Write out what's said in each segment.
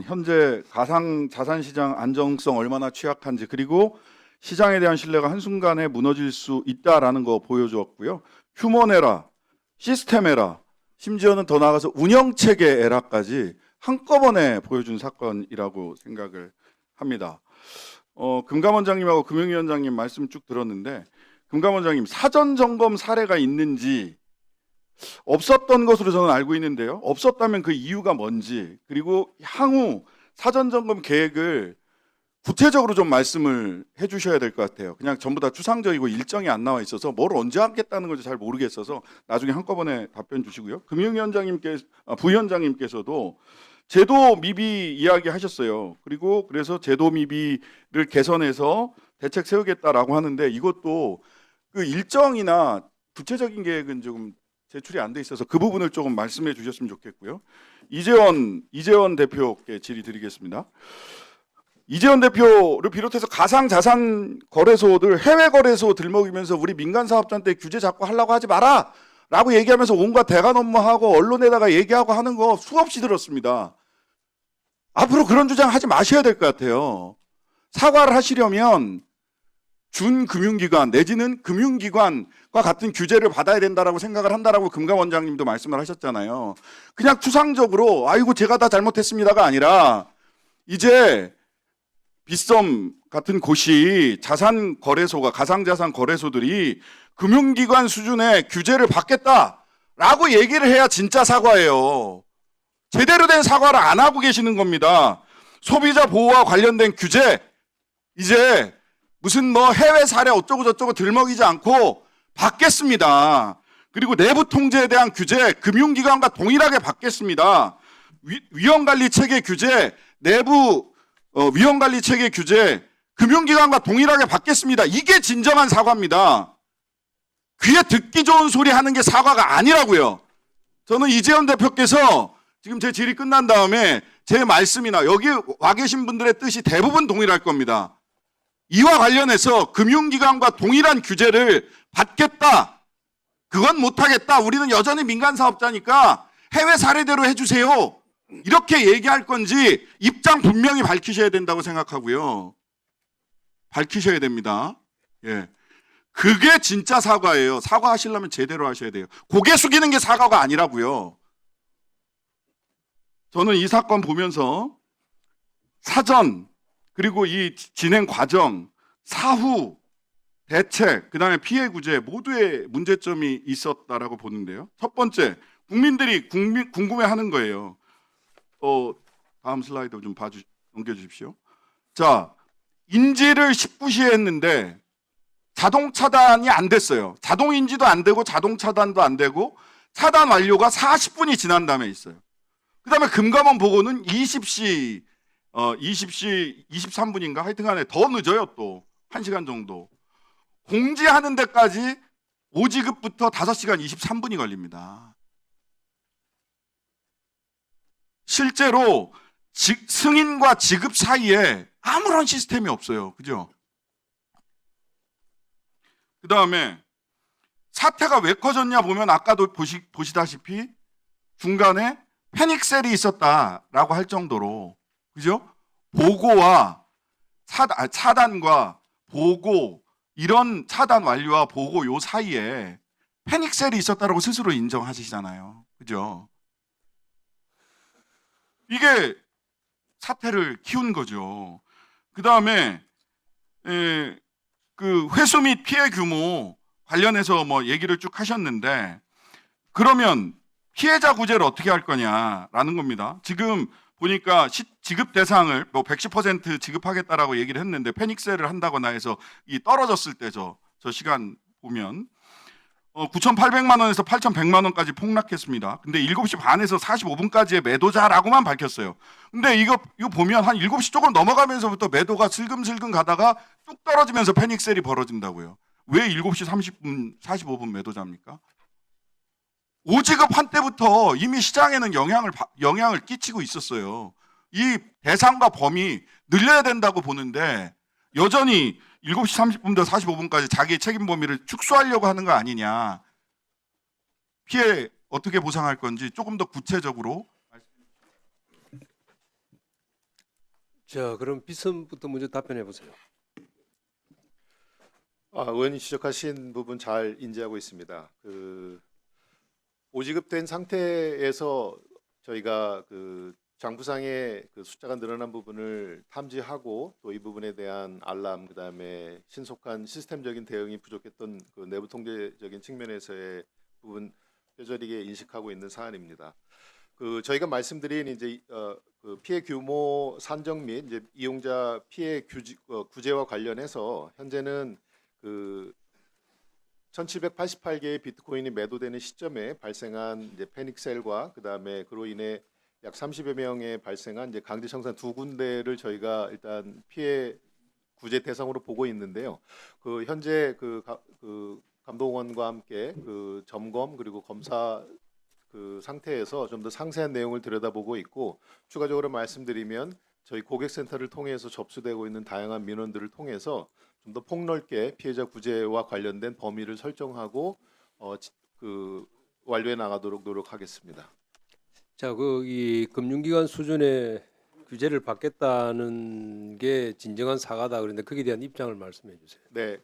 현재 가상 자산 시장 안정성 얼마나 취약한지, 그리고 시장에 대한 신뢰가 한순간에 무너질 수 있다라는 거 보여주었고요. 휴먼 에러, 시스템 에러, 심지어는 더 나아가서 운영체계 에러까지 한꺼번에 보여준 사건이라고 생각을 합니다. 금감원장님하고 금융위원장님 말씀 쭉 들었는데, 금감원장님 사전 점검 사례가 있는지 없었던 것으로 저는 알고 있는데요. 없었다면 그 이유가 뭔지, 그리고 향후 사전 점검 계획을 구체적으로 좀 말씀을 해주셔야 될 것 같아요. 그냥 전부 다 추상적이고 일정이 안 나와 있어서 뭘 언제 하겠다는 건지 잘 모르겠어서 나중에 한꺼번에 답변 주시고요. 부위원장님께서도 제도 미비 이야기 하셨어요. 그리고 그래서 제도 미비를 개선해서 대책 세우겠다라고 하는데, 이것도 그 일정이나 구체적인 계획은 조금 제출이 안 돼 있어서 그 부분을 조금 말씀해 주셨으면 좋겠고요. 이재원 대표께 질의 드리겠습니다. 이재원 대표를 비롯해서 가상자산 거래소들, 해외 거래소 들먹이면서 우리 민간 사업자한테 규제 자꾸 하려고 하지 마라 라고 얘기하면서 온갖 대관 업무하고 언론에다가 얘기하고 하는 거 수없이 들었습니다. 앞으로 그런 주장 하지 마셔야 될 것 같아요. 사과를 하시려면 준금융기관 내지는 금융기관과 같은 규제를 받아야 된다라고 생각을 한다라고 금감원장님도 말씀을 하셨잖아요. 그냥 추상적으로 아이고 제가 다 잘못했습니다가 아니라, 이제 빗썸 같은 곳이 자산 거래소가, 가상자산 거래소들이 금융기관 수준의 규제를 받겠다라고 얘기를 해야 진짜 사과예요. 제대로 된 사과를 안 하고 계시는 겁니다. 소비자 보호와 관련된 규제, 이제 무슨 뭐 해외 사례 어쩌고 저쩌고 들먹이지 않고 받겠습니다. 그리고 내부 통제에 대한 규제, 금융기관과 동일하게 받겠습니다. 위험관리 체계 규제, 내부 위험관리 체계 규제, 금융기관과 동일하게 받겠습니다. 이게 진정한 사과입니다. 귀에 듣기 좋은 소리 하는 게 사과가 아니라고요. 저는 이재원 대표께서 지금 제 질의 끝난 다음에 제 말씀이나 여기 와 계신 분들의 뜻이 대부분 동일할 겁니다. 이와 관련해서 금융기관과 동일한 규제를 받겠다, 그건 못하겠다, 우리는 여전히 민간 사업자니까 해외 사례대로 해주세요, 이렇게 얘기할 건지 입장 분명히 밝히셔야 된다고 생각하고요. 밝히셔야 됩니다. 예, 그게 진짜 사과예요. 사과하시려면 제대로 하셔야 돼요. 고개 숙이는 게 사과가 아니라고요. 저는 이 사건 보면서 사전, 그리고 이 진행 과정, 사후 대책, 그다음에 피해 구제 모두의 문제점이 있었다라고 보는데요. 첫 번째, 국민들이 궁금해하는 거예요. 다음 슬라이드 좀 넘겨주십시오. 자, 인지를 10부시에 했는데 자동 차단이 안 됐어요. 자동 인지도 안 되고 자동 차단도 안 되고 차단 완료가 40분이 지난 다음에 있어요. 그 다음에 금감원 보고는 20시 23분인가 하여튼간에 더 늦어요. 또 1시간 정도. 공지하는 데까지 5지급부터 5시간 23분이 걸립니다. 실제로 승인과 지급 사이에 아무런 시스템이 없어요. 그죠? 그 다음에 사태가 왜 커졌냐 보면 아까도 보시다시피 중간에 패닉셀이 있었다라고 할 정도로, 그죠? 보고와 차단과 보고, 이런 차단 완료와 보고 요 사이에 패닉셀이 있었다라고 스스로 인정하시잖아요. 그죠? 이게 사태를 키운 거죠. 그 다음에 그 회수 및 피해 규모 관련해서 뭐 얘기를 쭉 하셨는데, 그러면 피해자 구제를 어떻게 할 거냐라는 겁니다. 지금 보니까 지급 대상을 뭐 110% 지급하겠다라고 얘기를 했는데, 패닉셀을 한다거나 해서 이 떨어졌을 때 저 시간 보면 9,800만 원에서 8,100만 원까지 폭락했습니다. 근데 7시 반에서 45분까지의 매도자라고만 밝혔어요. 근데 이거 보면 한 7시 쪽으로 넘어가면서부터 매도가 슬금슬금 가다가 뚝 떨어지면서 패닉셀이 벌어진다고요. 왜 7시 30분, 45분 매도자입니까? 5지급 한때부터 이미 시장에는 영향을 끼치고 있었어요. 이 대상과 범위 늘려야 된다고 보는데 여전히 7시 30분부터 45분까지 자기의 책임 범위를 축소하려고 하는 거 아니냐. 피해 어떻게 보상할 건지 조금 더 구체적으로 자, 그럼 비선부터 먼저 답변해 보세요. 의원님 지적하신 부분 잘 인지하고 있습니다. 오지급된 상태에서 저희가 장부상의 숫자가 늘어난 부분을 탐지하고 또 이 부분에 대한 알람, 그다음에 신속한 시스템적인 대응이 부족했던 내부 통제적인 측면에서의 부분 뼈저리게 인식하고 있는 사안입니다. 저희가 말씀드린 이제 피해 규모 산정 및 이제 이용자 피해 구제와 관련해서 현재는 1788개의 비트코인이 매도되는 시점에 발생한 이제 패닉셀과 그다음에 그로 인해 약 30여 명에 발생한 이제 강제 청산 두 군데를 저희가 일단 피해 구제 대상으로 보고 있는데요. 현재 감독원과 함께 점검 그리고 검사 상태에서 좀 더 상세한 내용을 들여다보고 있고, 추가적으로 말씀드리면 저희 고객센터를 통해서 접수되고 있는 다양한 민원들을 통해서 좀 더 폭넓게 피해자 구제와 관련된 범위를 설정하고 완료해 나가도록 노력하겠습니다. 자, 이 금융기관 수준의 규제를 받겠다는 게 진정한 사과다 그런데 거기에 대한 입장을 말씀해 주세요. 네,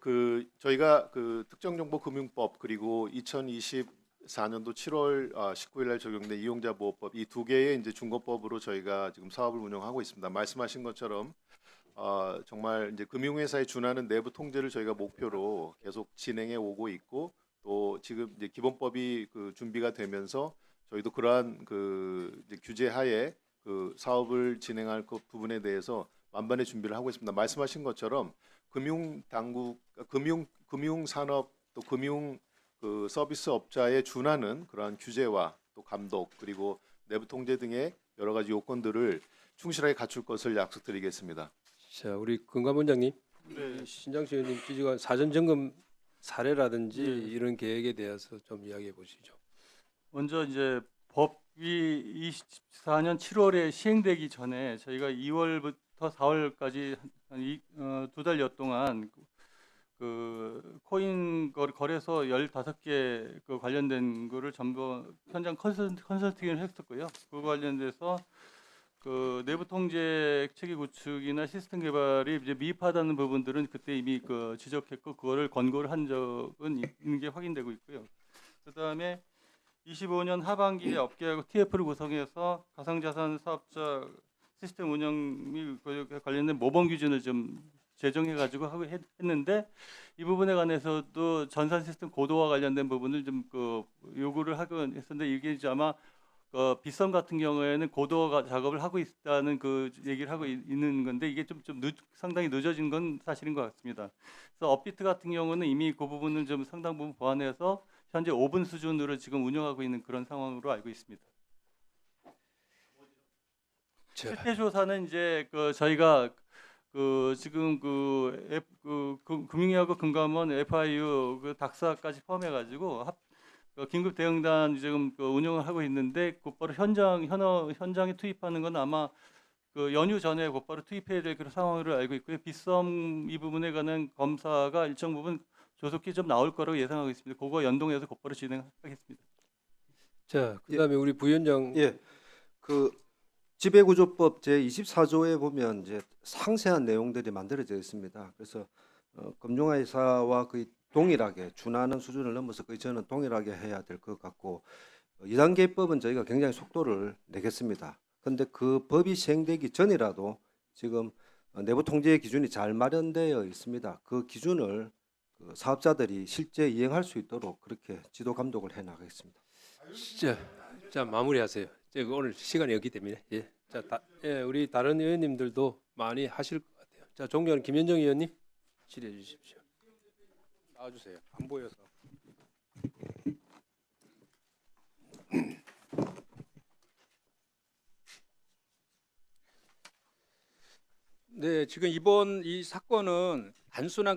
저희가 특정정보금융법 그리고 2024년도 7월 19일 날 적용된 이용자보호법 이 두 개의 이제 중거법으로 저희가 지금 사업을 운영하고 있습니다. 말씀하신 것처럼 정말 이제 금융회사에 준하는 내부 통제를 저희가 목표로 계속 진행해 오고 있고, 또 지금 이제 기본법이 준비가 되면서 저희도 그러한 이제 규제 하에 사업을 진행할 부분에 대해서 만반의 준비를 하고 있습니다. 말씀하신 것처럼 금융산업 또 금융 서비스 업자에 준하는 그러한 규제와 또 감독 그리고 내부 통제 등의 여러 가지 요건들을 충실하게 갖출 것을 약속드리겠습니다. 자, 우리 금감원장님, 네. 신장식 의원님 지적한 사전 점검 사례라든지 네. 이런 계획에 대해서 좀 이야기해 보시죠. 먼저 이제 법이 24년 7월에 시행되기 전에 저희가 2월부터 4월까지 두 달여 동안 코인 거래소 15개 관련된 거를 전부 현장 컨설팅을 했었고요. 그 관련돼서 내부 통제 체계 구축이나 시스템 개발이 이제 미흡하다는 부분들은 그때 이미 지적했고 그거를 권고를 한 적은 있는 게 확인되고 있고요. 그다음에 25년 하반기에 업계하고 TF를 구성해서 가상자산 사업자 시스템 운영 및 관련된 모범 기준을 좀 제정해가지고 했는데 이 부분에 관해서도 전산 시스템 고도화 관련된 부분을 좀 요구를 하곤 했었는데 이게 이제 아마 빗썸 같은 경우에는 고도화 작업을 하고 있다는 얘기를 하고 있는 건데 이게 상당히 늦어진 건 사실인 것 같습니다. 그래서 업비트 같은 경우는 이미 그 부분을 좀 상당 부분 보완해서 현재 5분 수준으로 지금 운영하고 있는 그런 상황으로 알고 있습니다. 실태 조사는 이제 저희가 지금 금융위하고 금감원, FIU dak사까지 포함해가지고 긴급 대응단 지금 운영을 하고 있는데 곧바로 현장에 투입하는 건 아마 연휴 전에 곧바로 투입해야 될 그런 상황으로 알고 있고요. 빗썸 이 부분에 관한 검사가 일정 부분 조속히 좀 나올 거라고 예상하고 있습니다. 그거 연동해서 곧바로 진행하겠습니다. 자, 그다음에 우리 부위원장. 예, 지배구조법 제24조에 보면 이제 상세한 내용들이 만들어져 있습니다. 그래서 금융회사와 거의 동일하게 준하는 수준을 넘어서 거의 저는 동일하게 해야 될 것 같고 2단계법은 저희가 굉장히 속도를 내겠습니다. 그런데 그 법이 시행되기 전이라도 지금 내부 통제 기준이 잘 마련되어 있습니다. 그 기준을 사업자들이 실제 이행할 수 있도록 그렇게 지도 감독을 해 나가겠습니다. 자, 마무리하세요. 오늘 시간이 없기 때문에. 예. 자, 우리 다른 의원님들도 많이 하실 것 같아요. 자, 존경하는 김현정 의원님 질의해 주십시오. 나와주세요. 안 보여서. 네, 지금 이번 이 사건은 단순한